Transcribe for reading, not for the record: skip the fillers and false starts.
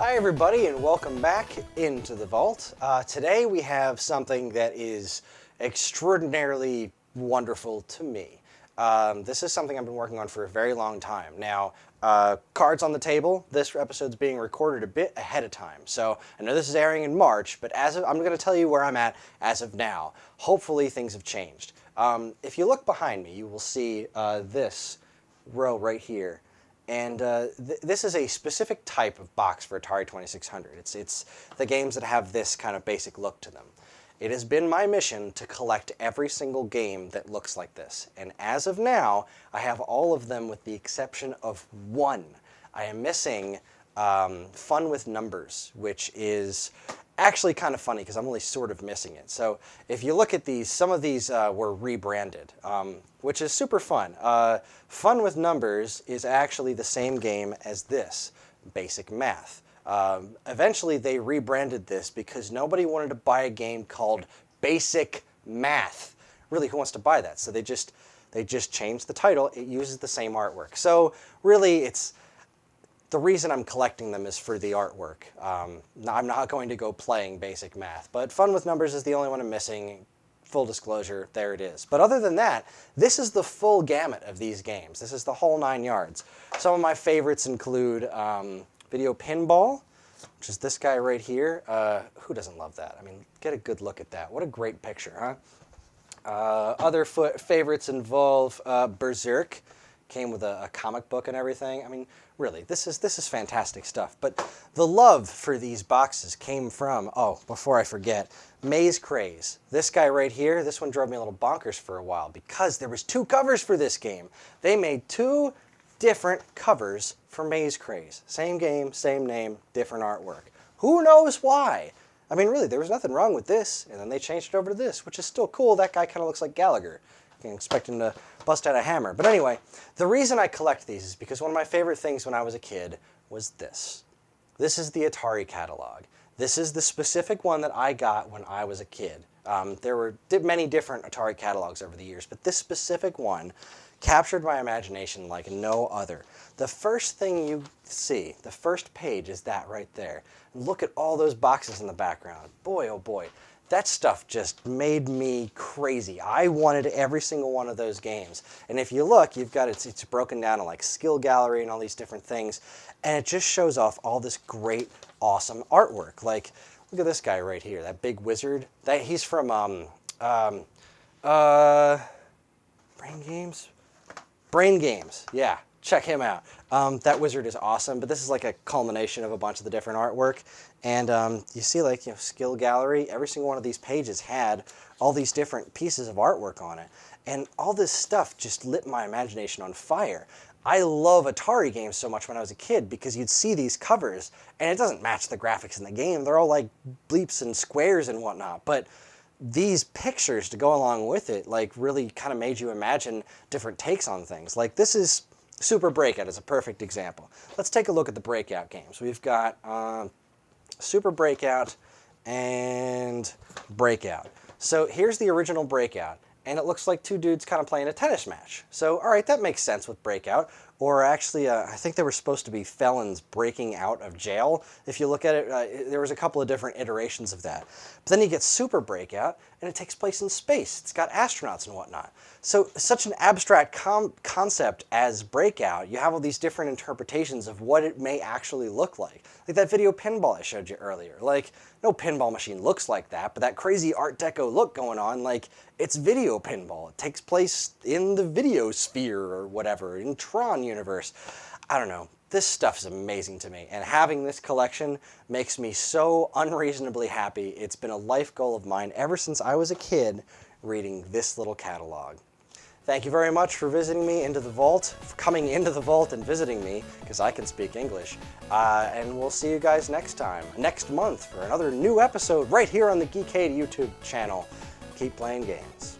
Hi everybody and welcome back into the vault. Today we have something that is extraordinarily wonderful to me. This is something I've been working on for a very long time. Now, cards on the table, this episode's being recorded a bit ahead of time. So I know this is airing in March, but I'm going to tell you where I'm at as of now. Hopefully things have changed. If you look behind me, you will see this row right here. And this is a specific type of box for Atari 2600. It's the games that have this kind of basic look to them. It has been my mission to collect every single game that looks like this. And as of now, I have all of them with the exception of one. I am missing Fun with Numbers, which is actually kind of funny because I'm only sort of missing it. So if you look at these, some of these were rebranded, which is super fun. Fun with Numbers is actually the same game as this, Basic Math. Eventually they rebranded this because nobody wanted to buy a game called Basic Math. Really, who wants to buy that? So they just changed the title. It uses the same artwork. So really, the reason I'm collecting them is for the artwork. I'm not going to go playing Basic Math, but Fun with Numbers is the only one I'm missing. Full disclosure, there it is. But other than that, this is the full gamut of these games. This is the whole 9 yards. Some of my favorites include Video Pinball, which is this guy right here. Who doesn't love that? I mean, get a good look at that. What a great picture, huh? Other favorites involve Berserk. Came with a comic book and everything. I mean, really, this is fantastic stuff. But the love for these boxes came from, oh, before I forget, Maze Craze. This guy right here, this one drove me a little bonkers for a while because there was 2 covers for this game. They made 2 different covers for Maze Craze. Same game, same name, different artwork. Who knows why? I mean, really, there was nothing wrong with this, and then they changed it over to this, which is still cool. That guy kind of looks like Gallagher. You can expect him to bust out a hammer. But anyway, the reason I collect these is because one of my favorite things when I was a kid was this. This is the Atari catalog. This is the specific one that I got when I was a kid. There were many different Atari catalogs over the years, but this specific one captured my imagination like no other. The first thing you see, the first page, is that right there. Look at all those boxes in the background. Boy, oh boy. That stuff just made me crazy. I wanted every single one of those games. And if you look, you've got it's broken down to like skill gallery and all these different things. And it just shows off all this great, awesome artwork. Like, look at this guy right here, that big wizard. He's from Brain Games, yeah. Check him out. That wizard is awesome, but this is like a culmination of a bunch of the different artwork. And you see, like, skill gallery, every single one of these pages had all these different pieces of artwork on it. And all this stuff just lit my imagination on fire. I love Atari games so much when I was a kid because you'd see these covers and it doesn't match the graphics in the game. They're all like bleeps and squares and whatnot. But these pictures to go along with it, like, really kind of made you imagine different takes on things. Like, this is Super Breakout is a perfect example. Let's take a look at the Breakout games. We've got Super Breakout and Breakout. So here's the original Breakout, and it looks like 2 dudes kind of playing a tennis match. So, all right, that makes sense with Breakout. Or actually, I think they were supposed to be felons breaking out of jail. If you look at it, there was a couple of different iterations of that. But then you get Super Breakout, and it takes place in space. It's got astronauts and whatnot. So such an abstract concept as Breakout, you have all these different interpretations of what it may actually look like. Like that Video Pinball I showed you earlier. Like, no pinball machine looks like that, but that crazy Art Deco look going on, like, it's Video Pinball. It takes place in the video sphere or whatever, in Tron universe. I don't know. This stuff is amazing to me, and having this collection makes me so unreasonably happy. It's been a life goal of mine ever since I was a kid reading this little catalog. Thank you very much for visiting me into the vault, for coming into the vault and visiting me, because I can speak English. And we'll see you guys next month, for another new episode right here on the Geekade YouTube channel. Keep playing games.